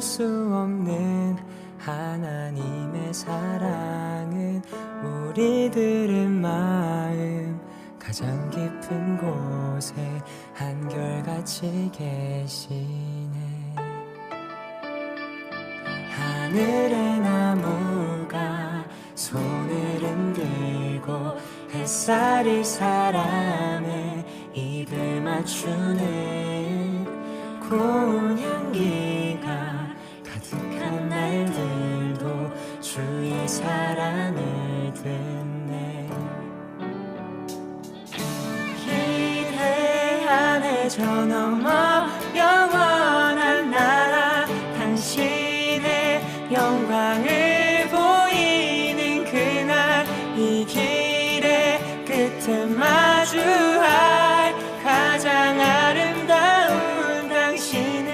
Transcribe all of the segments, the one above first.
수 없는 하나님의 사랑은 우리들의 마음 가장 깊은 곳에 한결같이 계시네. 하늘의 나무가 손을 흔들고 햇살이 사람의 입을 맞추는 고운 향기가 가득한 날들도 주의 사랑을 듣네. 기대하네 저 너머 영원한 나라 당신의 영광을 보이는 그날 이 길의 끝에 마주할 가장 아름다운 당신은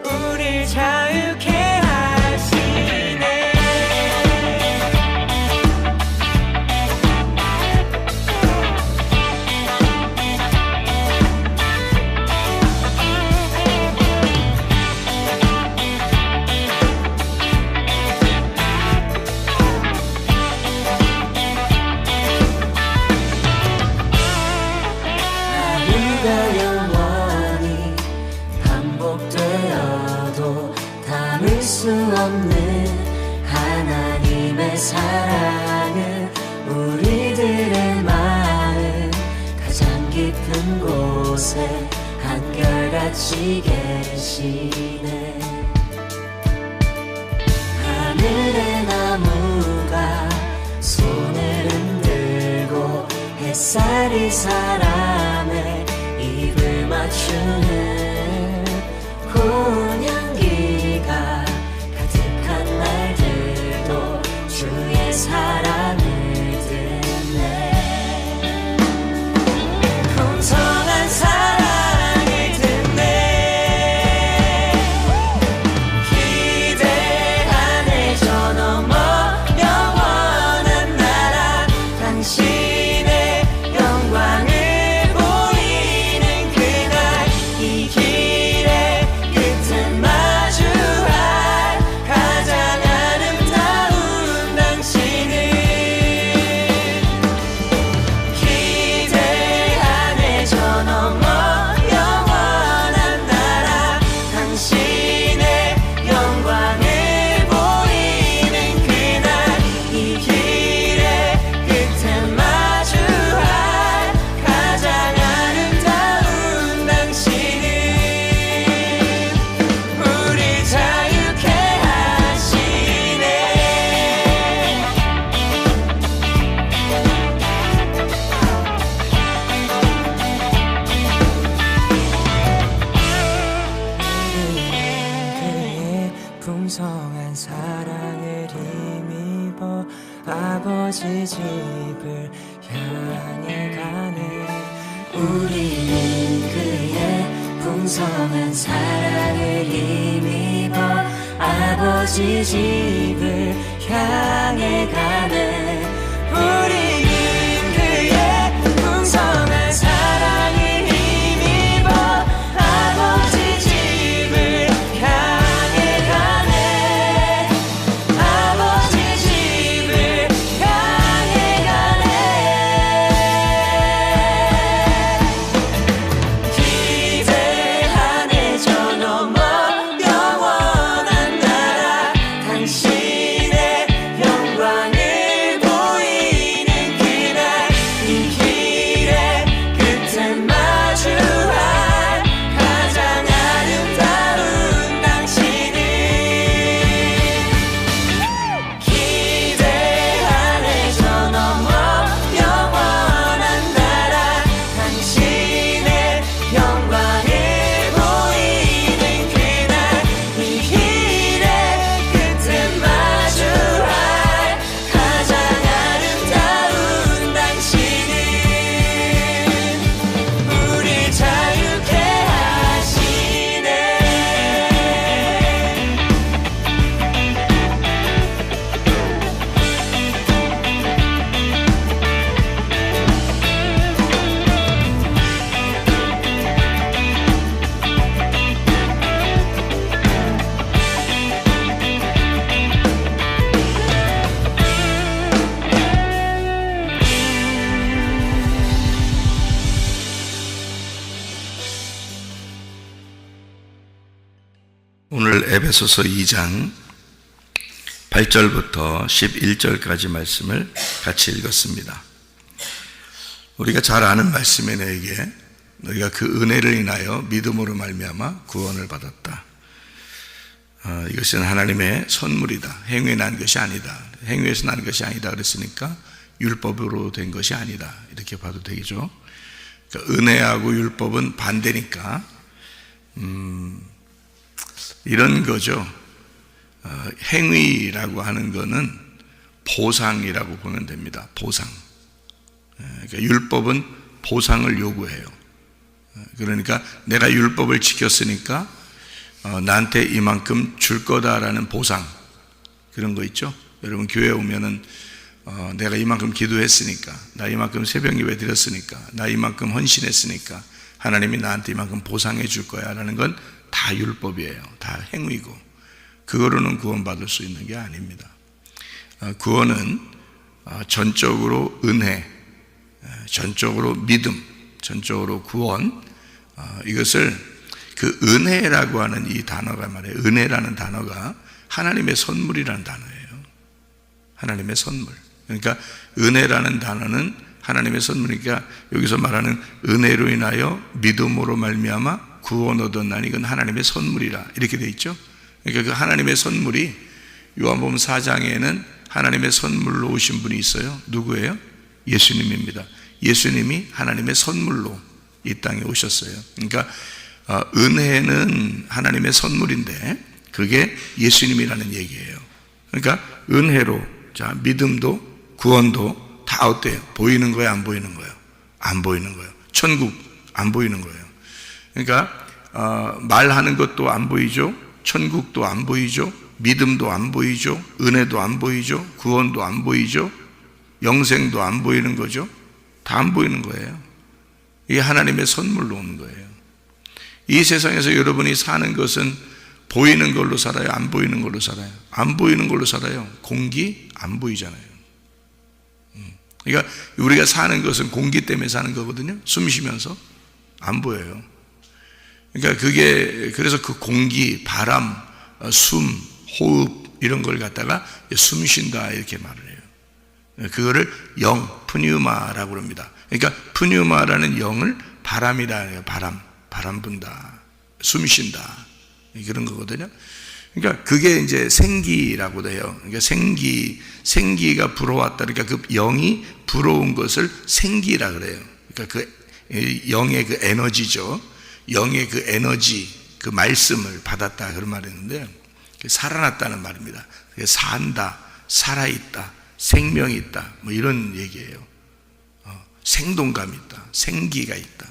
우릴 자유케 하시네. 하루가 영원히 반복되어도 담을 수 없는 하나님의 사랑은 우리들의 마음 가장 깊은 곳에 한결같이 계시네. 하늘의 나무가 손을 흔들고 햇살이 사람의 입을 맞추는 고운 향기가 가득한 날들도 주의 사랑을 듣네. 풍성한 사랑을 듣네. 기대하네 저 너머 영원한 나라 당신의 영광을 보이는 그날 이 길의 끝에 마주할 가장 아름다운 당신은 기대하네 저 너머 영원한 나라 당신의 영광을 보이는 그날 이 길의 끝에 마주할 가장 아름다운 당신은 우리 자유케 하시네. 그의 풍성한 사랑을 힘입어 아버지 집을 향해 가네. 우리는 그의 풍성한 사랑을 힘입어 아버지 집을 향해 가네. 우리는 그의 풍성한 사랑을 힘입어 아버지 집을 향해 가네. 아버지 집을 향해 가네. 기대하네 저 너머 영원한 나라 당신의 영광을 보이는 오늘 에베소서 2장 8절부터 11절까지 말씀을 같이 읽었습니다. 우리가 잘 아는 말씀에 너에게 너희가 그 은혜를 인하여 믿음으로 말미암아 구원을 받았다. 이것은 하나님의 선물이다. 행위에 난 것이 아니다. 행위에서 난 것이 아니다 그랬으니까 율법으로 된 것이 아니다. 이렇게 봐도 되겠죠. 그러니까 은혜하고 율법은 반대니까 이런 거죠. 행위라고 하는 거는 보상이라고 보면 됩니다. 보상. 그러니까 율법은 보상을 요구해요. 그러니까 내가 율법을 지켰으니까 나한테 이만큼 줄 거다라는 보상, 그런 거 있죠. 여러분 교회 오면은 내가 이만큼 기도했으니까, 나 이만큼 새벽 예배 드렸으니까, 나 이만큼 헌신했으니까 하나님이 나한테 이만큼 보상해 줄 거야 라는 건 다 율법이에요. 다 행위고, 그거로는 구원받을 수 있는 게 아닙니다. 구원은 전적으로 은혜, 전적으로 믿음, 전적으로 구원, 이것을 그 은혜라고 하는 이 단어가 말이에요. 은혜라는 단어가 하나님의 선물이라는 단어예요. 하나님의 선물. 그러니까 은혜라는 단어는 하나님의 선물이니까 여기서 말하는 은혜로 인하여 믿음으로 말미암아 구원 얻었나니 이건 하나님의 선물이라 이렇게 돼 있죠. 그러니까 그 하나님의 선물이 요한복음 4장에는 하나님의 선물로 오신 분이 있어요. 누구예요? 예수님입니다. 예수님이 하나님의 선물로 이 땅에 오셨어요. 그러니까 은혜는 하나님의 선물인데 그게 예수님이라는 얘기예요. 그러니까 은혜로, 자, 믿음도 구원도 다 어때요? 보이는 거예요? 안 보이는 거예요? 안 보이는 거예요. 천국 안 보이는 거예요. 그러니까 말하는 것도 안 보이죠. 천국도 안 보이죠. 믿음도 안 보이죠. 은혜도 안 보이죠. 구원도 안 보이죠. 영생도 안 보이는 거죠. 다 안 보이는 거예요. 이게 하나님의 선물로 오는 거예요. 이 세상에서 여러분이 사는 것은 보이는 걸로 살아요? 안 보이는 걸로 살아요? 안 보이는 걸로 살아요. 공기 안 보이잖아요. 그러니까 우리가 사는 것은 공기 때문에 사는 거거든요. 숨 쉬면서 안 보여요. 그러니까 그게, 그래서 그 공기, 바람, 숨, 호흡 이런 걸 갖다가 숨 쉰다 이렇게 말을 해요. 그거를 영, 푸뉴마라고 합니다. 그러니까 푸뉴마라는 영을 바람이라 해요. 바람 분다, 숨 쉰다, 그런 거거든요. 그러니까 그게 이제 생기라고도 해요. 그러니까 생기가 불어왔다. 그러니까 그 영이 불어온 것을 생기라 그래요. 그러니까 그 영의 그 에너지죠. 영의 그 에너지, 그 말씀을 받았다 그런 말이 있는데 살아났다는 말입니다. 산다, 살아있다, 생명이 있다, 뭐 이런 얘기예요. 생동감이 있다, 생기가 있다,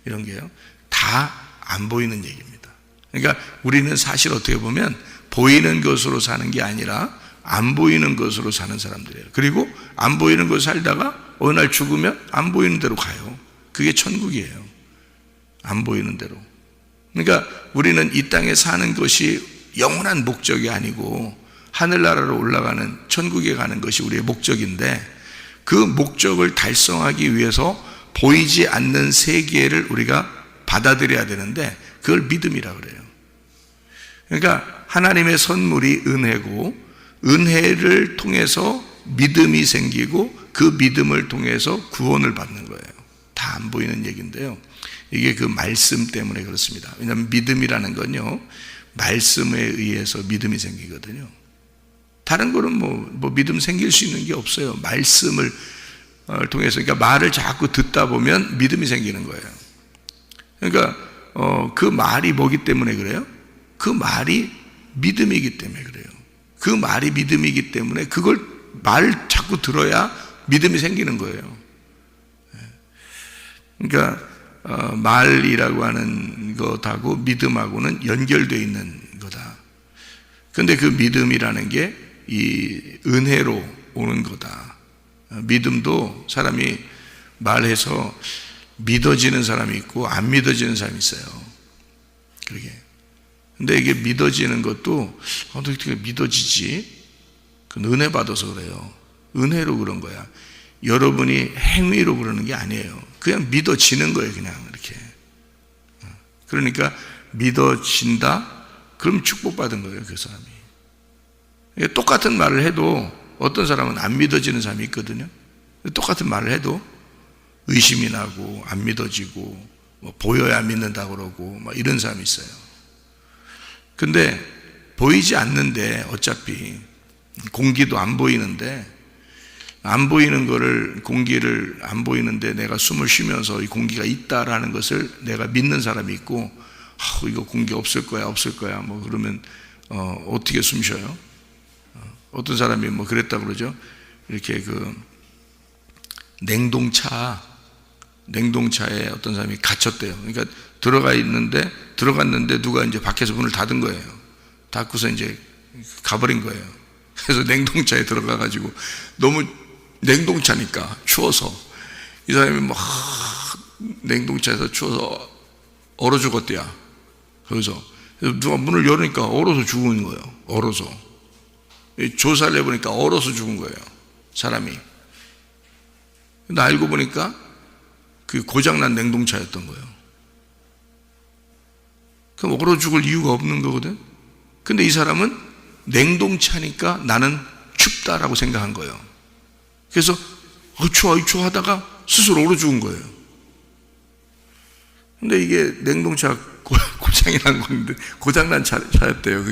이런 게요. 다 안 보이는 얘기입니다. 그러니까 우리는 사실 어떻게 보면 보이는 것으로 사는 게 아니라 안 보이는 것으로 사는 사람들이에요. 그리고 안 보이는 것을 살다가 어느 날 죽으면 안 보이는 대로 가요. 그게 천국이에요. 안 보이는 대로. 그러니까 우리는 이 땅에 사는 것이 영원한 목적이 아니고 하늘나라로 올라가는, 천국에 가는 것이 우리의 목적인데 그 목적을 달성하기 위해서 보이지 않는 세계를 우리가 받아들여야 되는데 그걸 믿음이라 그래요. 그러니까 하나님의 선물이 은혜고 은혜를 통해서 믿음이 생기고 그 믿음을 통해서 구원을 받는 거예요. 다 안 보이는 얘기인데요. 이게 그 말씀 때문에 그렇습니다. 왜냐하면 믿음이라는 건요, 말씀에 의해서 믿음이 생기거든요. 다른 거는 뭐 믿음 생길 수 있는 게 없어요. 말씀을 통해서, 그러니까 말을 자꾸 듣다 보면 믿음이 생기는 거예요. 그러니까 그 말이 뭐기 때문에 그래요? 그 말이 믿음이기 때문에 그래요. 그 말이 믿음이기 때문에 그걸 말 자꾸 들어야 믿음이 생기는 거예요. 그러니까 말이라고 하는 것하고 믿음하고는 연결되어 있는 거다. 그런데 그 믿음이라는 게 이 은혜로 오는 거다. 믿음도 사람이 말해서 믿어지는 사람이 있고 안 믿어지는 사람이 있어요. 그러게. 근데 이게 믿어지는 것도 어떻게 믿어지지? 그건 은혜 받아서 그래요. 은혜로 그런 거야. 여러분이 행위로 그러는 게 아니에요. 그냥 믿어지는 거예요. 그냥 이렇게. 그러니까 믿어진다, 그럼 축복받은 거예요, 그 사람이. 똑같은 말을 해도 어떤 사람은 안 믿어지는 사람이 있거든요. 똑같은 말을 해도 의심이 나고 안 믿어지고 뭐 보여야 믿는다고 그러고 막 이런 사람이 있어요. 근데 보이지 않는데, 어차피 공기도 안 보이는데, 안 보이는 거를, 공기를 안 보이는데 내가 숨을 쉬면서 이 공기가 있다라는 것을 내가 믿는 사람이 있고, 이거 공기 없을 거야 뭐 그러면 어떻게 숨 쉬어요? 어떤 사람이 뭐 그랬다 그러죠. 이렇게 그 냉동차에 어떤 사람이 갇혔대요. 그러니까 들어갔는데 누가 이제 밖에서 문을 닫은 거예요. 닫고서 이제 가버린 거예요. 그래서 냉동차에 들어가가지고 너무 냉동차니까 추워서 이 사람이 막 냉동차에서 추워서 얼어 죽었대요. 그래서 누가 문을 열으니까 얼어서 죽은 거예요. 얼어서. 조사를 해보니까 얼어서 죽은 거예요, 사람이. 근데 알고 보니까 그 고장난 냉동차였던 거예요. 그럼 얼어 죽을 이유가 없는 거거든. 근데 이 사람은 냉동차니까 나는 춥다라고 생각한 거예요. 그래서 추워 하다가 스스로 얼어 죽은 거예요. 근데 이게 냉동차 고장이 난 건데, 고장난 차였대요.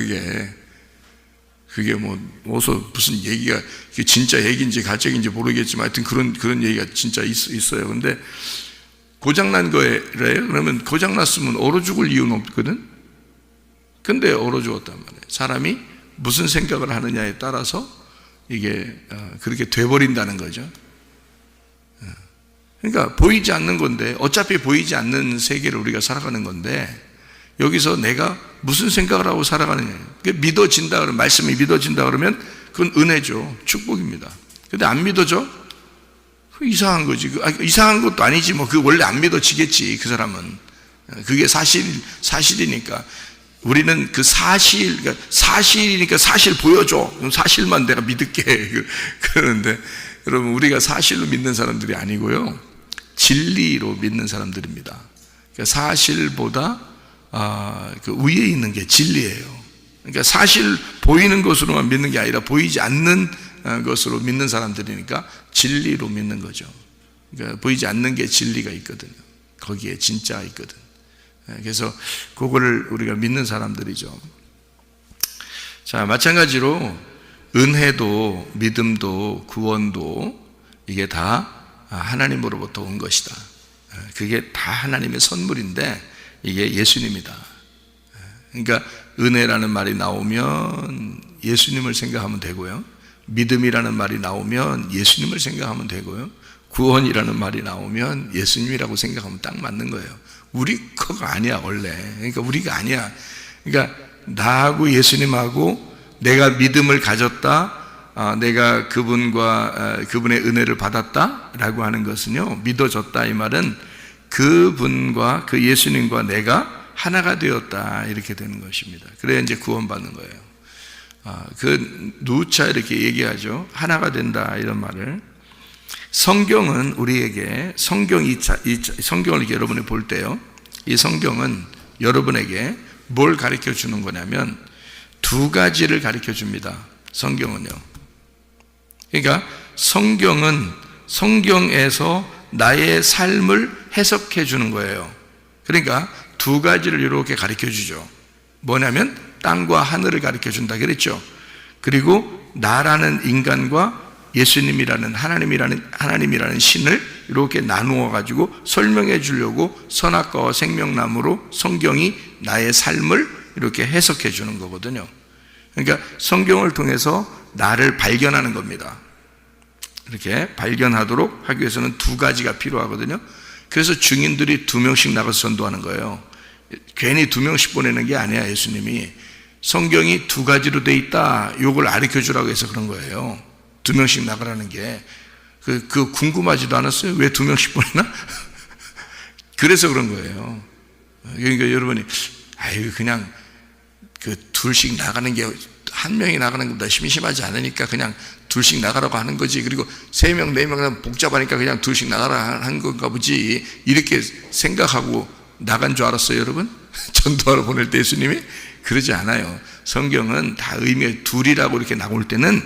그게 뭐 어디서 무슨 얘기가, 이게 진짜 얘기인지 가짜인지 모르겠지만 하여튼 그런 얘기가 진짜 있어요. 근데 고장난 거래요. 그러면 고장났으면 얼어 죽을 이유는 없거든. 근데 얼어 죽었단 말이에요. 사람이 무슨 생각을 하느냐에 따라서 이게 그렇게 돼버린다는 거죠. 그러니까 보이지 않는 건데, 어차피 보이지 않는 세계를 우리가 살아가는 건데, 여기서 내가 무슨 생각을 하고 살아가느냐. 믿어진다 그러면, 말씀이 믿어진다 그러면 그건 은혜죠. 축복입니다. 근데 안 믿어져? 이상한 거지. 이상한 것도 아니지. 뭐 그 원래 안 믿어지겠지, 그 사람은. 그게 사실이니까. 우리는 그 그러니까 사실이니까 사실 보여줘. 그럼 사실만 내가 믿을게. 그러는데 여러분, 우리가 사실로 믿는 사람들이 아니고요, 진리로 믿는 사람들입니다. 그러니까 사실보다 그 위에 있는 게 진리예요. 그러니까 사실 보이는 것으로만 믿는 게 아니라 보이지 않는 것으로 믿는 사람들이니까 진리로 믿는 거죠. 그러니까 보이지 않는 게 진리가 있거든요. 거기에 진짜 있거든. 그래서 그거를 우리가 믿는 사람들이죠. 자, 마찬가지로 은혜도 믿음도 구원도 이게 다 하나님으로부터 온 것이다. 그게 다 하나님의 선물인데 이게 예수님이다. 그러니까 은혜라는 말이 나오면 예수님을 생각하면 되고요, 믿음이라는 말이 나오면 예수님을 생각하면 되고요, 구원이라는 말이 나오면 예수님이라고 생각하면 딱 맞는 거예요. 우리 거가 아니야 원래. 그러니까 우리가 아니야. 그러니까 나하고 예수님하고 내가 믿음을 가졌다, 내가 그분의 은혜를 받았다라고 하는 것은요, 믿어졌다 이 말은 그분과 그 예수님과 내가 하나가 되었다 이렇게 되는 것입니다. 그래야 이제 구원받는 거예요. 그 누차 이렇게 얘기하죠. 하나가 된다 이런 말을. 성경은 우리에게 성경을 이렇게 여러분이 볼 때요, 이 성경은 여러분에게 뭘 가르쳐 주는 거냐면 두 가지를 가르쳐 줍니다. 성경은요. 그러니까 성경은 성경에서 나의 삶을 해석해 주는 거예요. 그러니까 두 가지를 이렇게 가르쳐 주죠. 뭐냐면 땅과 하늘을 가르쳐 준다 그랬죠. 그리고 나라는 인간과 예수님이라는 하나님이라는 신을 이렇게 나누어 가지고 설명해 주려고 선악과와 생명나무로 성경이 나의 삶을 이렇게 해석해 주는 거거든요. 그러니까 성경을 통해서 나를 발견하는 겁니다. 이렇게 발견하도록 하기 위해서는 두 가지가 필요하거든요. 그래서 증인들이 2명씩 나가서 전도하는 거예요. 괜히 2명씩 보내는 게 아니야. 예수님이 성경이 두 가지로 돼 있다, 이걸 가르쳐 주라고 해서 그런 거예요. 2명씩 나가라는 게 그 궁금하지도 않았어요? 왜 2명씩 보내나? 그래서 그런 거예요. 그러니까 여러분이 그냥 그 둘씩 나가는 게, 한 명이 나가는 것보다 심심하지 않으니까 그냥 둘씩 나가라고 하는 거지, 그리고 3명, 4명 복잡하니까 그냥 둘씩 나가라 한 건가 보지, 이렇게 생각하고 나간 줄 알았어요, 여러분? 전도하러 보낼 때 예수님이? 그러지 않아요. 성경은 다 의미가 둘이라고 이렇게 나올 때는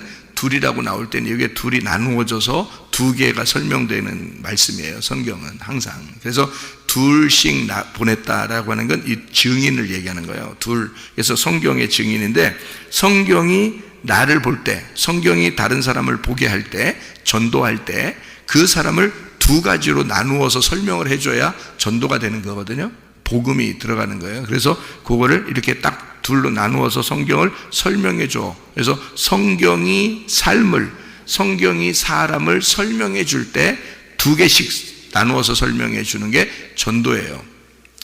이게 둘이 나누어져서 두 개가 설명되는 말씀이에요. 성경은 항상. 그래서 둘씩 보냈다라고 하는 건 이 증인을 얘기하는 거예요. 둘. 그래서 성경의 증인인데, 성경이 나를 볼 때, 성경이 다른 사람을 보게 할 때, 전도할 때 그 사람을 두 가지로 나누어서 설명을 해줘야 전도가 되는 거거든요. 복음이 들어가는 거예요. 그래서 그거를 이렇게 딱 둘로 나누어서 성경을 설명해 줘. 그래서 성경이 사람을 설명해 줄 때 두 개씩 나누어서 설명해 주는 게 전도예요.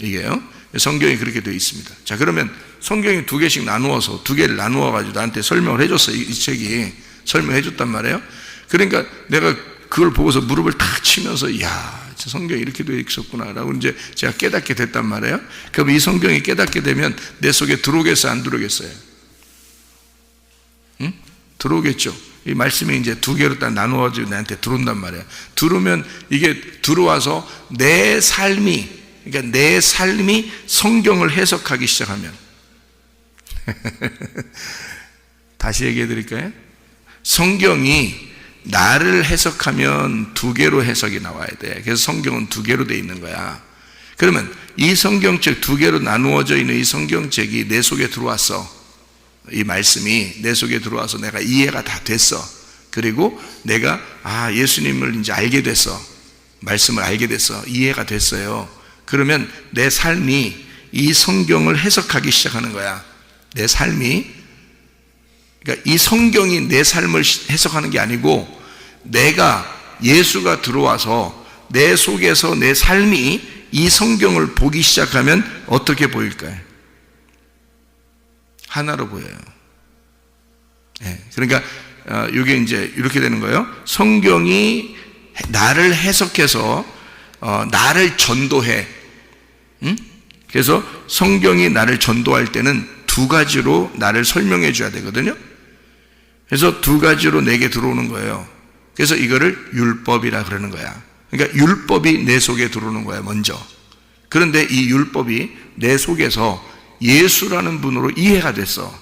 이게요. 성경이 그렇게 되어 있습니다. 자, 그러면 성경이 두 개씩 나누어서, 두 개를 나누어 가지고 나한테 설명을 해줬어. 이 책이 설명해 줬단 말이에요. 그러니까 내가 그걸 보고서 무릎을 탁 치면서, 이야, 성경이 이렇게 되어 있었구나라고 이제 제가 깨닫게 됐단 말이에요. 그럼 이 성경이 깨닫게 되면 내 속에 들어오겠어요, 안 들어오겠어요? 응? 들어오겠죠. 이 말씀이 이제 두 개로 딱 나누어지고 나한테 들어온단 말이에요. 들어오면 이게 들어와서 내 삶이 성경을 해석하기 시작하면 다시 얘기해 드릴까요? 성경이 나를 해석하면 두 개로 해석이 나와야 돼. 그래서 성경은 두 개로 돼 있는 거야. 그러면 이 성경책, 두 개로 나누어져 있는 이 성경책이 내 속에 들어왔어. 이 말씀이 내 속에 들어와서 내가 이해가 다 됐어. 그리고 내가 예수님을 이제 알게 됐어. 말씀을 알게 됐어. 이해가 됐어요. 그러면 내 삶이 이 성경을 해석하기 시작하는 거야. 내 삶이, 그러니까 이 성경이 내 삶을 해석하는 게 아니고, 내가 예수가 들어와서 내 속에서 내 삶이 이 성경을 보기 시작하면 어떻게 보일까요? 하나로 보여요. 네, 그러니까 이게 이제 이렇게 되는 거예요. 성경이 나를 해석해서 나를 전도해. 그래서 성경이 나를 전도할 때는 두 가지로 나를 설명해 줘야 되거든요. 그래서 두 가지로 내게 들어오는 거예요. 그래서 이거를 율법이라 그러는 거야. 그러니까 율법이 내 속에 들어오는 거야, 먼저. 그런데 이 율법이 내 속에서 예수라는 분으로 이해가 됐어.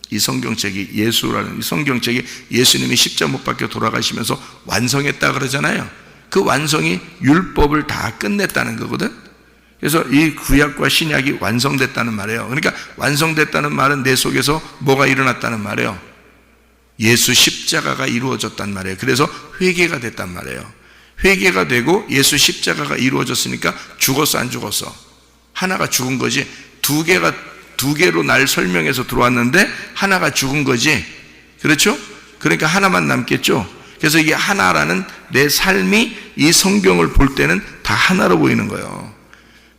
이 성경책이 예수라는, 이 성경책이 예수님이 십자가 못 박혀 돌아가시면서 완성했다 그러잖아요. 그 완성이 율법을 다 끝냈다는 거거든. 그래서 이 구약과 신약이 완성됐다는 말이에요. 그러니까 완성됐다는 말은 내 속에서 뭐가 일어났다는 말이에요. 예수 십자가가 이루어졌단 말이에요. 그래서 회개가 됐단 말이에요. 회개가 되고 예수 십자가가 이루어졌으니까 죽었어, 안 죽었어? 하나가 죽은 거지. 두 개로 날 설명해서 들어왔는데 하나가 죽은 거지. 그렇죠? 그러니까 하나만 남겠죠. 그래서 이게 하나라는 내 삶이 이 성경을 볼 때는 다 하나로 보이는 거예요.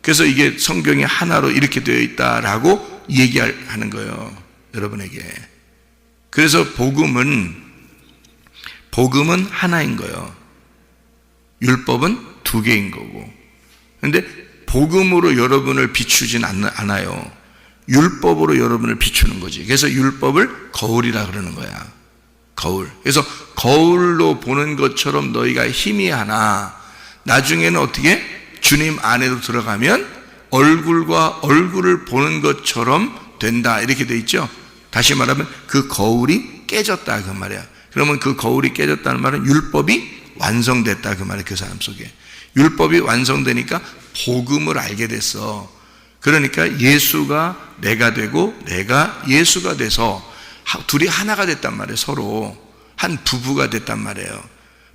그래서 이게 성경이 하나로 이렇게 되어 있다라고 얘기하는 거예요, 여러분에게. 그래서 복음은 하나인 거예요. 율법은 두 개인 거고. 그런데 복음으로 여러분을 비추진 않아요. 율법으로 여러분을 비추는 거지. 그래서 율법을 거울이라 그러는 거야. 거울. 그래서 거울로 보는 것처럼 너희가 희미하나 나중에는 어떻게? 주님 안에로 들어가면 얼굴과 얼굴을 보는 것처럼 된다, 이렇게 돼 있죠. 다시 말하면 그 거울이 깨졌다, 그 말이야. 그러면 그 거울이 깨졌다는 말은 율법이 완성됐다, 그 말이야. 그 사람 속에 율법이 완성되니까 복음을 알게 됐어. 그러니까 예수가 내가 되고 내가 예수가 돼서 둘이 하나가 됐단 말이에요. 서로 한 부부가 됐단 말이에요.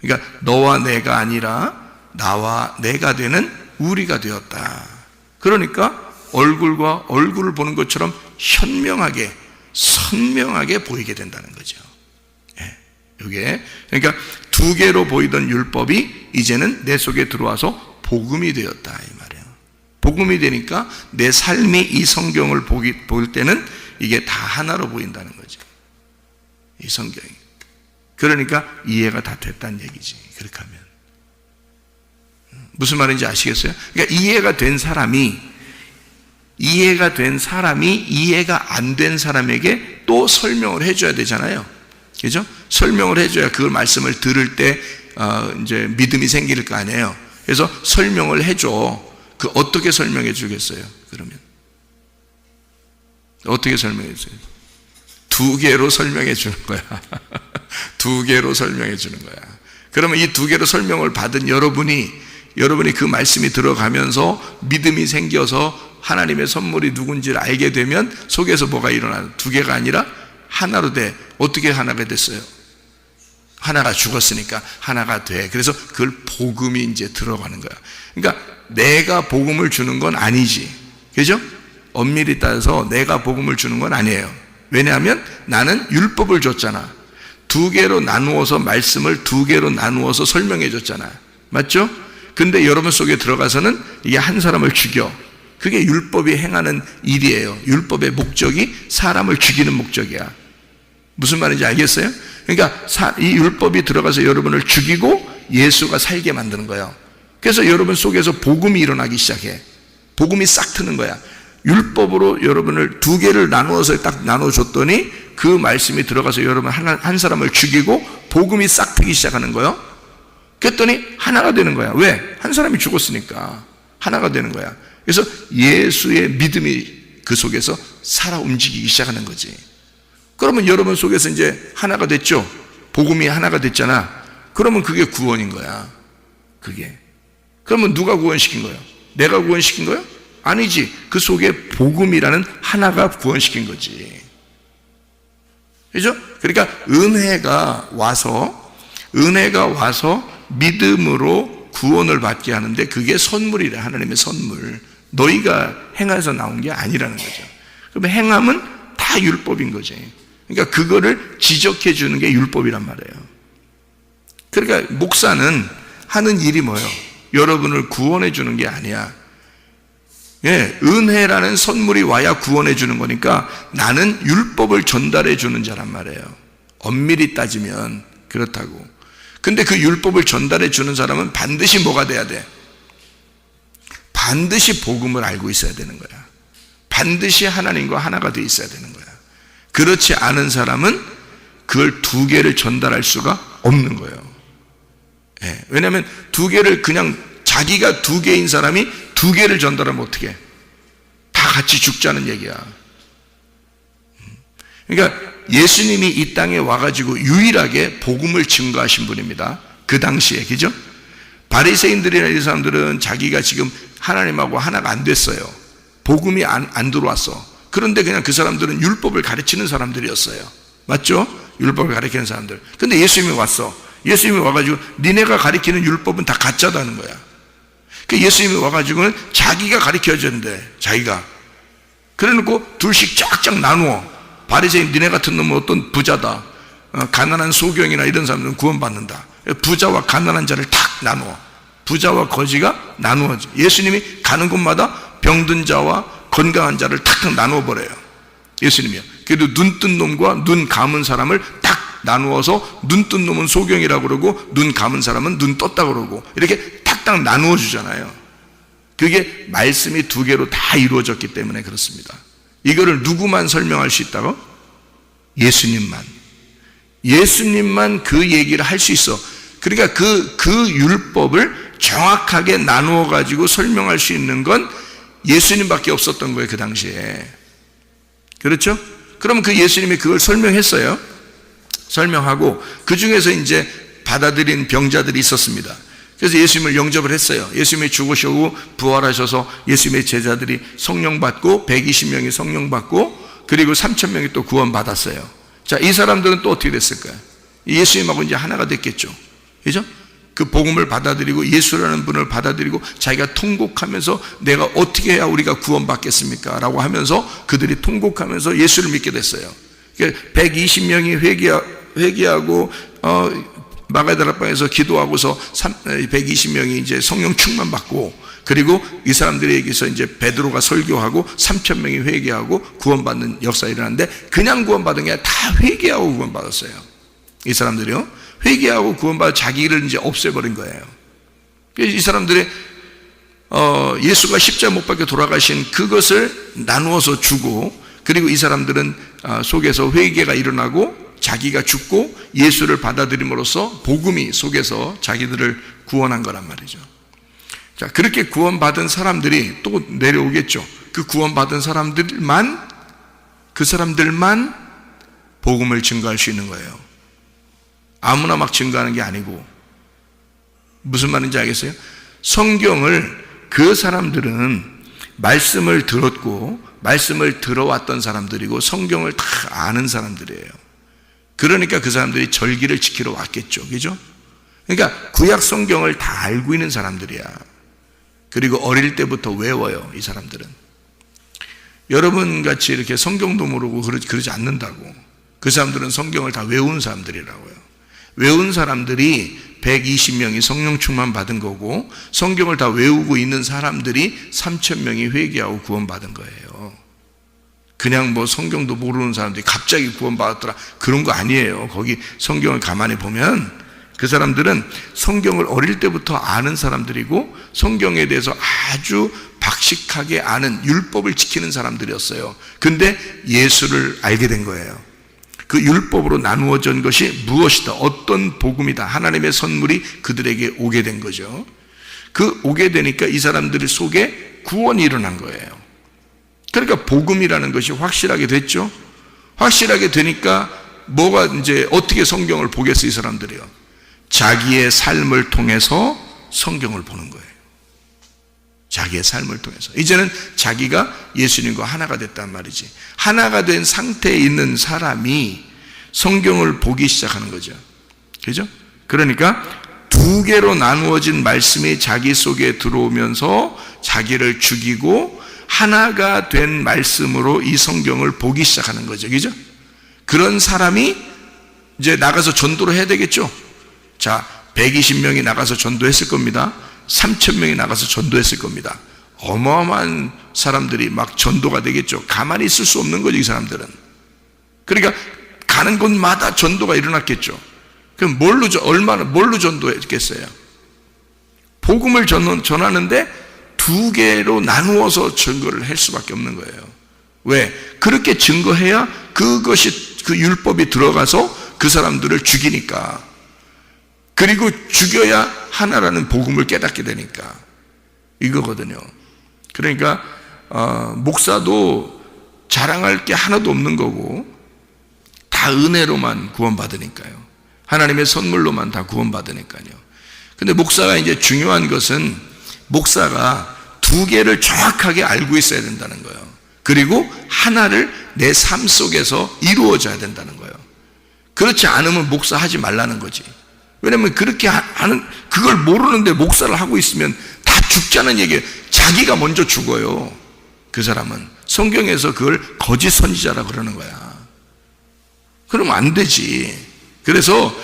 그러니까 너와 내가 아니라 나와 내가 되는 우리가 되었다. 그러니까 얼굴과 얼굴을 보는 것처럼 현명하게, 선명하게 보이게 된다는 거죠. 이게 그러니까 두 개로 보이던 율법이 이제는 내 속에 들어와서 복음이 되었다, 이 말이에요. 복음이 되니까 내 삶이 이 성경을 볼 때는 이게 다 하나로 보인다는 거죠. 이 성경이. 그러니까 이해가 다 됐다는 얘기지. 그렇게 하면 무슨 말인지 아시겠어요? 그러니까 이해가 된 사람이 이해가 안 된 사람에게 또 설명을 해줘야 되잖아요. 그죠? 설명을 해줘야 그 말씀을 들을 때 이제 믿음이 생길 거 아니에요. 그래서 설명을 해줘. 그 어떻게 설명해 주겠어요? 그러면 어떻게 설명해 주세요? 두 개로 설명해 주는 거야. 두 개로 설명해 주는 거야. 그러면 이 두 개로 설명을 받은 여러분이 그 말씀이 들어가면서 믿음이 생겨서 하나님의 선물이 누군지를 알게 되면 속에서 뭐가 일어나요? 두 개가 아니라 하나로 돼. 어떻게 하나가 됐어요? 하나가 죽었으니까 하나가 돼. 그래서 그걸 복음이 이제 들어가는 거야. 그러니까 내가 복음을 주는 건 아니지. 그죠? 엄밀히 따져서 내가 복음을 주는 건 아니에요. 왜냐하면 나는 율법을 줬잖아. 두 개로 나누어서 말씀을 두 개로 나누어서 설명해 줬잖아. 맞죠? 근데 여러분 속에 들어가서는 이게 한 사람을 죽여. 그게 율법이 행하는 일이에요. 율법의 목적이 사람을 죽이는 목적이야. 무슨 말인지 알겠어요? 그러니까 이 율법이 들어가서 여러분을 죽이고 예수가 살게 만드는 거예요. 그래서 여러분 속에서 복음이 일어나기 시작해. 복음이 싹 트는 거야. 율법으로 여러분을 두 개를 나누어서 딱 나눠줬더니 그 말씀이 들어가서 여러분 한 사람을 죽이고 복음이 싹 트기 시작하는 거예요. 그랬더니 하나가 되는 거야. 왜? 한 사람이 죽었으니까 하나가 되는 거야. 그래서 예수의 믿음이 그 속에서 살아 움직이기 시작하는 거지. 그러면 여러분 속에서 이제 하나가 됐죠. 복음이 하나가 됐잖아. 그러면 그게 구원인 거야. 그게. 그러면 누가 구원시킨 거예요? 내가 구원시킨 거예요? 아니지. 그 속에 복음이라는 하나가 구원시킨 거지. 그죠? 그러니까 은혜가 와서 믿음으로 구원을 받게 하는데 그게 선물이래. 하나님의 선물. 너희가 행해서 나온 게 아니라는 거죠. 그러면 행함은 다 율법인 거지. 그러니까 그거를 지적해 주는 게 율법이란 말이에요. 그러니까 목사는 하는 일이 뭐예요? 여러분을 구원해 주는 게 아니야. 예, 은혜라는 선물이 와야 구원해 주는 거니까 나는 율법을 전달해 주는 자란 말이에요. 엄밀히 따지면 그렇다고. 근데 그 율법을 전달해 주는 사람은 반드시 뭐가 돼야 돼? 반드시 복음을 알고 있어야 되는 거야. 반드시 하나님과 하나가 돼 있어야 되는 거야. 그렇지 않은 사람은 그걸 두 개를 전달할 수가 없는 거예요. 예, 왜냐하면 두 개를 그냥 자기가 두 개인 사람이 두 개를 전달하면 어떻게 해? 다 같이 죽자는 얘기야. 그러니까 예수님이 이 땅에 와가지고 유일하게 복음을 증거하신 분입니다. 그 당시에, 그죠? 바리새인들이나 이 사람들은 자기가 지금 하나님하고 하나가 안 됐어요. 복음이 안 들어왔어. 그런데 그냥 그 사람들은 율법을 가르치는 사람들이었어요. 맞죠? 율법을 가르치는 사람들. 근데 예수님이 왔어. 예수님이 와가지고 니네가 가르치는 율법은 다 가짜다는 거야. 그 예수님이 와가지고는 자기가 가르쳐줬는데 자기가 그래놓고 둘씩 쫙쫙 나누어. 바리새인 니네 같은 놈은 어떤 부자다, 가난한 소경이나 이런 사람들은 구원받는다. 부자와 가난한 자를 탁 나누어. 부자와 거지가 나누어져. 예수님이 가는 곳마다 병든 자와 건강한 자를 탁탁 나누어 버려요. 예수님이요. 그래도 눈 뜬 놈과 눈 감은 사람을 딱 나누어서 눈 뜬 놈은 소경이라고 그러고 눈 감은 사람은 눈 떴다 그러고 이렇게 탁탁 나누어 주잖아요. 그게 말씀이 두 개로 다 이루어졌기 때문에 그렇습니다. 이거를 누구만 설명할 수 있다고? 예수님만 그 얘기를 할 수 있어. 그러니까 그 율법을 정확하게 나누어 가지고 설명할 수 있는 건 예수님밖에 없었던 거예요, 그 당시에. 그렇죠? 그럼 그 예수님이 그걸 설명했어요. 설명하고 그 중에서 이제 받아들인 병자들이 있었습니다. 그래서 예수님을 영접을 했어요. 예수님이 죽으시고 부활하셔서 예수님의 제자들이 성령 받고 120명이 성령 받고 그리고 3,000명이 또 구원 받았어요. 자, 이 사람들은 또 어떻게 됐을까요? 예수님하고 이제 하나가 됐겠죠. 그죠? 그 복음을 받아들이고 예수라는 분을 받아들이고 자기가 통곡하면서 내가 어떻게 해야 우리가 구원받겠습니까? 라고 하면서 그들이 통곡하면서 예수를 믿게 됐어요. 120명이 회개하고 마가다락방에서 기도하고서 120명이 이제 성령 충만 받고 그리고 이 사람들에게서 이제 베드로가 설교하고 3,000명이 회개하고 구원받는 역사가 일어났는데 그냥 구원받은 게 아니라 다 회개하고 구원받았어요. 이 사람들이요. 회개하고 구원받아 자기를 이제 없애버린 거예요. 이 사람들이 예수가 십자가 못 박혀 돌아가신 그것을 나누어서 주고 그리고 이 사람들은 속에서 회개가 일어나고 자기가 죽고 예수를 받아들임으로써 복음이 속에서 자기들을 구원한 거란 말이죠. 자, 그렇게 구원받은 사람들이 또 내려오겠죠. 그 구원받은 사람들만 그 사람들만 복음을 증거할 수 있는 거예요. 아무나 막 증거하는 게 아니고. 무슨 말인지 알겠어요? 성경을 그 사람들은 말씀을 들었고 말씀을 들어왔던 사람들이고 성경을 다 아는 사람들이에요. 그러니까 그 사람들이 절기를 지키러 왔겠죠. 그죠? 그러니까 구약 성경을 다 알고 있는 사람들이야. 그리고 어릴 때부터 외워요, 이 사람들은. 여러분 같이 이렇게 성경도 모르고 그러지 않는다고. 그 사람들은 성경을 다 외운 사람들이라고요. 외운 사람들이 120명이 성령 충만 받은 거고 성경을 다 외우고 있는 사람들이 3,000명이 회개하고 구원받은 거예요. 그냥 뭐 성경도 모르는 사람들이 갑자기 구원받았더라 그런 거 아니에요. 거기 성경을 가만히 보면 그 사람들은 성경을 어릴 때부터 아는 사람들이고 성경에 대해서 아주 박식하게 아는 율법을 지키는 사람들이었어요. 근데 예수를 알게 된 거예요. 그 율법으로 나누어진 것이 무엇이다, 어떤 복음이다, 하나님의 선물이 그들에게 오게 된 거죠. 그 오게 되니까 이 사람들 속에 구원이 일어난 거예요. 그러니까 복음이라는 것이 확실하게 됐죠. 확실하게 되니까 뭐가 이제 어떻게 성경을 보겠어요, 이 사람들이요? 자기의 삶을 통해서 성경을 보는 거예요. 자기의 삶을 통해서. 이제는 자기가 예수님과 하나가 됐단 말이지. 하나가 된 상태에 있는 사람이 성경을 보기 시작하는 거죠. 그죠? 그러니까 두 개로 나누어진 말씀이 자기 속에 들어오면서 자기를 죽이고 하나가 된 말씀으로 이 성경을 보기 시작하는 거죠. 그죠? 그런 사람이 이제 나가서 전도를 해야 되겠죠. 자, 120명이 나가서 전도했을 겁니다. 3,000명이 나가서 전도했을 겁니다. 어마어마한 사람들이 막 전도가 되겠죠. 가만히 있을 수 없는 거죠, 이 사람들은. 그러니까 가는 곳마다 전도가 일어났겠죠. 그럼 뭘로 전도했겠어요? 복음을 전하는데 두 개로 나누어서 증거를 할 수밖에 없는 거예요. 왜? 그렇게 증거해야 그것이 그 율법이 들어가서 그 사람들을 죽이니까. 그리고 죽여야 하나라는 복음을 깨닫게 되니까. 이거거든요. 그러니까 목사도 자랑할 게 하나도 없는 거고 다 은혜로만 구원받으니까요. 하나님의 선물로만 다 구원받으니까요. 근데 목사가 이제 중요한 것은 목사가 두 개를 정확하게 알고 있어야 된다는 거예요. 그리고 하나를 내 삶 속에서 이루어져야 된다는 거예요. 그렇지 않으면 목사 하지 말라는 거지. 왜냐면 그렇게 하는, 그걸 모르는데 목사를 하고 있으면 다 죽자는 얘기예요. 자기가 먼저 죽어요. 그 사람은. 성경에서 그걸 거짓 선지자라 그러는 거야. 그러면 안 되지. 그래서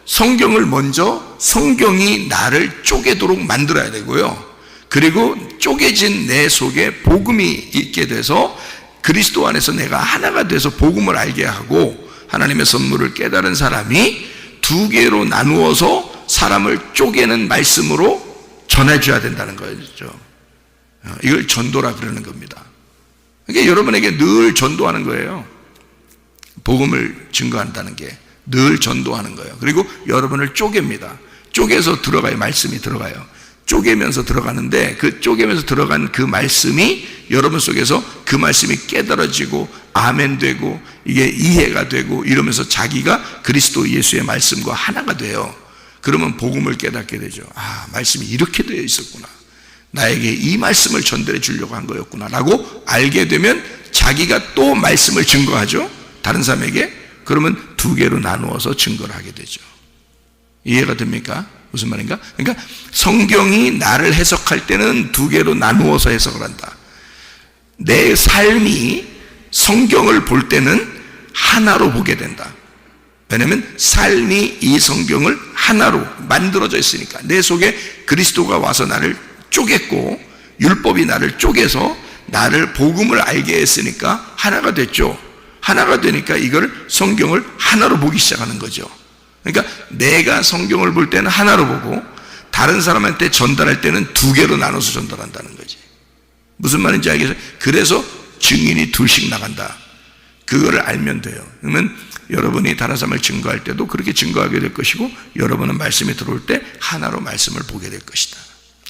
성경을 먼저 성경이 나를 쪼개도록 만들어야 되고요. 그리고 쪼개진 내 속에 복음이 있게 돼서 그리스도 안에서 내가 하나가 돼서 복음을 알게 하고 하나님의 선물을 깨달은 사람이 두 개로 나누어서 사람을 쪼개는 말씀으로 전해줘야 된다는 거죠. 이걸 전도라 그러는 겁니다. 그러니까 여러분에게 늘 전도하는 거예요. 복음을 증거한다는 게 늘 전도하는 거예요. 그리고 여러분을 쪼갭니다. 쪼개서 들어가요. 말씀이 들어가요. 쪼개면서 들어가는데 그 쪼개면서 들어간 그 말씀이 여러분 속에서 그 말씀이 깨달아지고 아멘 되고 이게 이해가 되고 이러면서 자기가 그리스도 예수의 말씀과 하나가 돼요. 그러면 복음을 깨닫게 되죠. 아, 말씀이 이렇게 되어 있었구나. 나에게 이 말씀을 전달해 주려고 한 거였구나 라고 알게 되면 자기가 또 말씀을 증거하죠. 다른 사람에게. 그러면 두 개로 나누어서 증거를 하게 되죠. 이해가 됩니까? 무슨 말인가? 그러니까 성경이 나를 해석할 때는 두 개로 나누어서 해석을 한다. 내 삶이 성경을 볼 때는 하나로 보게 된다. 왜냐하면 삶이 이 성경을 하나로 만들어져 있으니까. 내 속에 그리스도가 와서 나를 쪼갰고 율법이 나를 쪼개서 나를 복음을 알게 했으니까 하나가 됐죠. 하나가 되니까 이걸 성경을 하나로 보기 시작하는 거죠. 그러니까 내가 성경을 볼 때는 하나로 보고 다른 사람한테 전달할 때는 두 개로 나눠서 전달한다는 거지. 무슨 말인지 알겠어요? 그래서 증인이 둘씩 나간다. 그거를 알면 돼요. 그러면 여러분이 다른 사람을 증거할 때도 그렇게 증거하게 될 것이고 여러분은 말씀이 들어올 때 하나로 말씀을 보게 될 것이다.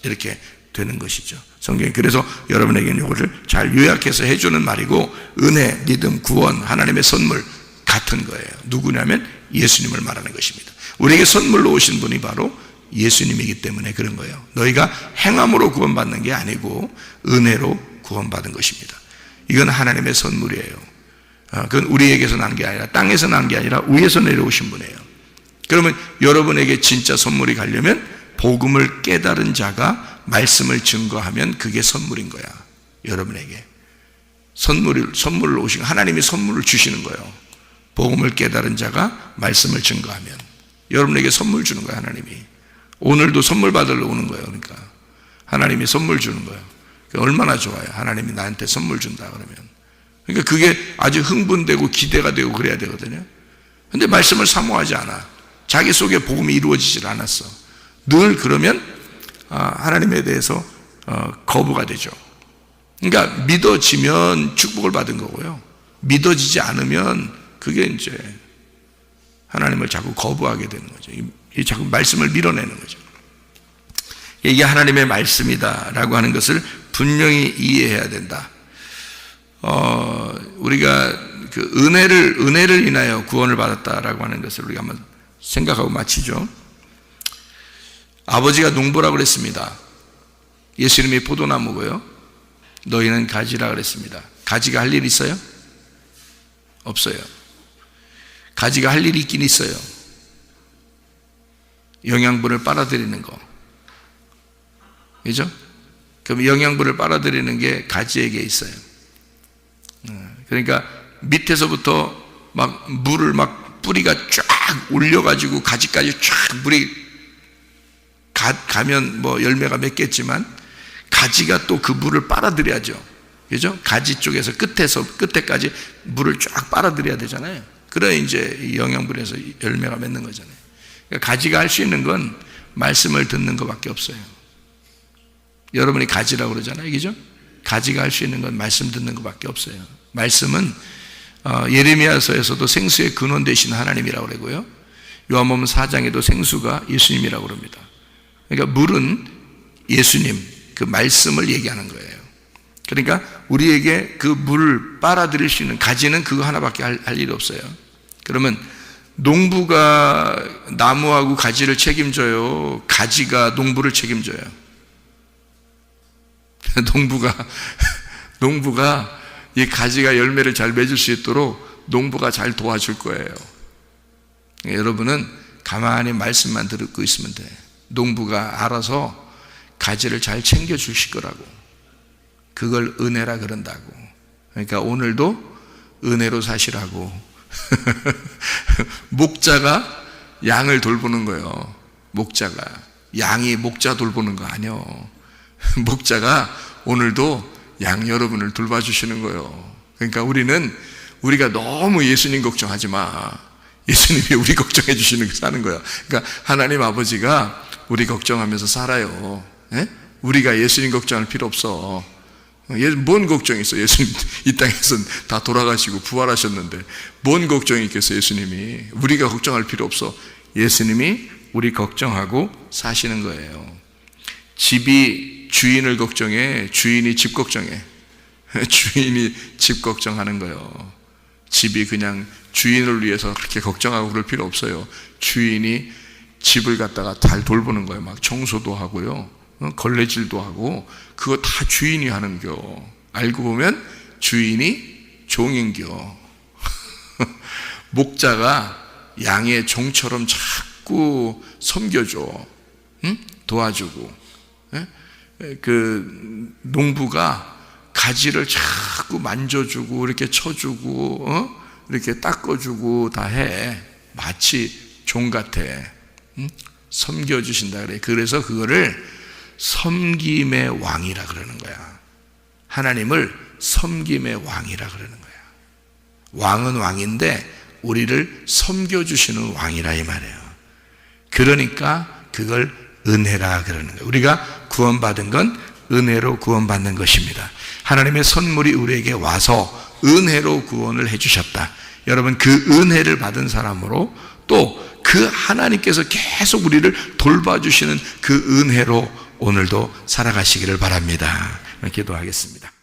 이렇게 되는 것이죠. 성경이 그래서 여러분에게는 이것을 잘 요약해서 해주는 말이고, 은혜, 믿음, 구원, 하나님의 선물 같은 거예요. 누구냐면 예수님을 말하는 것입니다. 우리에게 선물로 오신 분이 바로 예수님이기 때문에 그런 거예요. 너희가 행함으로 구원받는 게 아니고 은혜로 구원받은 것입니다. 이건 하나님의 선물이에요. 그건 우리에게서 난 게 아니라, 땅에서 난 게 아니라 위에서 내려오신 분이에요. 그러면 여러분에게 진짜 선물이 가려면 복음을 깨달은 자가 말씀을 증거하면 그게 선물인 거야. 여러분에게 선물로 오신, 하나님이 선물을 주시는 거예요. 복음을 깨달은 자가 말씀을 증거하면 여러분에게 선물 주는 거야. 하나님이 오늘도 선물 받으러 오는 거예요. 그러니까 하나님이 선물 주는 거예요. 얼마나 좋아요. 하나님이 나한테 선물 준다 그러면. 그러니까 그게 아주 흥분되고 기대가 되고 그래야 되거든요. 근데 말씀을 사모하지 않아. 자기 속에 복음이 이루어지질 않았어. 늘 그러면 하나님에 대해서 거부가 되죠. 그러니까 믿어지면 축복을 받은 거고요. 믿어지지 않으면 그게 이제 하나님을 자꾸 거부하게 되는 거죠. 자꾸 말씀을 밀어내는 거죠. 이게 하나님의 말씀이다라고 하는 것을 분명히 이해해야 된다. 우리가 그 은혜를 인하여 구원을 받았다라고 하는 것을 우리가 한번 생각하고 마치죠. 아버지가 농부라고 그랬습니다. 예수님이 포도나무고요. 너희는 가지라 그랬습니다. 가지가 할 일 있어요? 없어요. 가지가 할 일이 있긴 있어요. 영양분을 빨아들이는 거. 그죠? 그럼 영양분을 빨아들이는 게 가지에게 있어요. 그러니까 밑에서부터 막 물을 막 뿌리가 쫙 올려가지고 가지까지 쫙 물이 가면 뭐 열매가 맺겠지만 가지가 또 그 물을 빨아들여야죠. 그죠? 가지 쪽에서 끝에까지 물을 쫙 빨아들여야 되잖아요. 그래야 이제 영양분에서 열매가 맺는 거잖아요. 그러니까 가지가 할 수 있는 건 말씀을 듣는 것밖에 없어요. 여러분이 가지라고 그러잖아요. 그죠? 가지가 할 수 있는 건 말씀 듣는 것밖에 없어요. 말씀은 예레미야서에서도 생수의 근원 되신 하나님이라고 그러고요. 요한복음 4장에도 생수가 예수님이라고 그럽니다. 그러니까 물은 예수님, 그 말씀을 얘기하는 거예요. 그러니까 우리에게 그 물을 빨아들일 수 있는 가지는 그거 하나밖에 할 일이 없어요. 그러면 농부가 나무하고 가지를 책임져요? 가지가 농부를 책임져요? 농부가 이 가지가 열매를 잘 맺을 수 있도록 농부가 잘 도와줄 거예요. 여러분은 가만히 말씀만 듣고 있으면 돼. 농부가 알아서 가지를 잘 챙겨 주실 거라고. 그걸 은혜라 그런다고. 그러니까 오늘도 은혜로 사시라고. 목자가 양을 돌보는 거예요. 목자가. 양이 목자 돌보는 거 아니요. 목자가 오늘도 양 여러분을 돌봐주시는 거예요. 그러니까 우리가 너무 예수님 걱정하지 마. 예수님이 우리 걱정해 주시는 거 사는 거야. 그러니까 하나님 아버지가 우리 걱정하면서 살아요. 예? 우리가 예수님 걱정할 필요 없어. 뭔 걱정이 있어? 예수님 이 땅에서 다 돌아가시고 부활하셨는데 뭔 걱정이 있겠어? 예수님이. 우리가 걱정할 필요 없어. 예수님이 우리 걱정하고 사시는 거예요. 집이 주인을 걱정해. 주인이 집 걱정해. 주인이 집 걱정하는 거예요. 집이 그냥 주인을 위해서 그렇게 걱정하고 그럴 필요 없어요. 주인이 집을 갖다가 잘 돌보는 거예요. 막 청소도 하고요, 걸레질도 하고, 그거 다 주인이 하는겨. 알고 보면 주인이 종인겨. 목자가 양의 종처럼 자꾸 섬겨줘. 응? 도와주고. 그 농부가 가지를 자꾸 만져주고 이렇게 쳐주고 이렇게 닦아주고 다 해. 마치 종 같아. 섬겨주신다 그래. 그래서 그거를 섬김의 왕이라 그러는 거야. 하나님을 섬김의 왕이라 그러는 거야. 왕은 왕인데 우리를 섬겨주시는 왕이라 이 말이에요. 그러니까 그걸 은혜라 그러는 거예요. 우리가 구원받은 건 은혜로 구원받는 것입니다. 하나님의 선물이 우리에게 와서 은혜로 구원을 해주셨다. 여러분, 그 은혜를 받은 사람으로 또 그 하나님께서 계속 우리를 돌봐주시는 그 은혜로 오늘도 살아가시기를 바랍니다. 기도하겠습니다.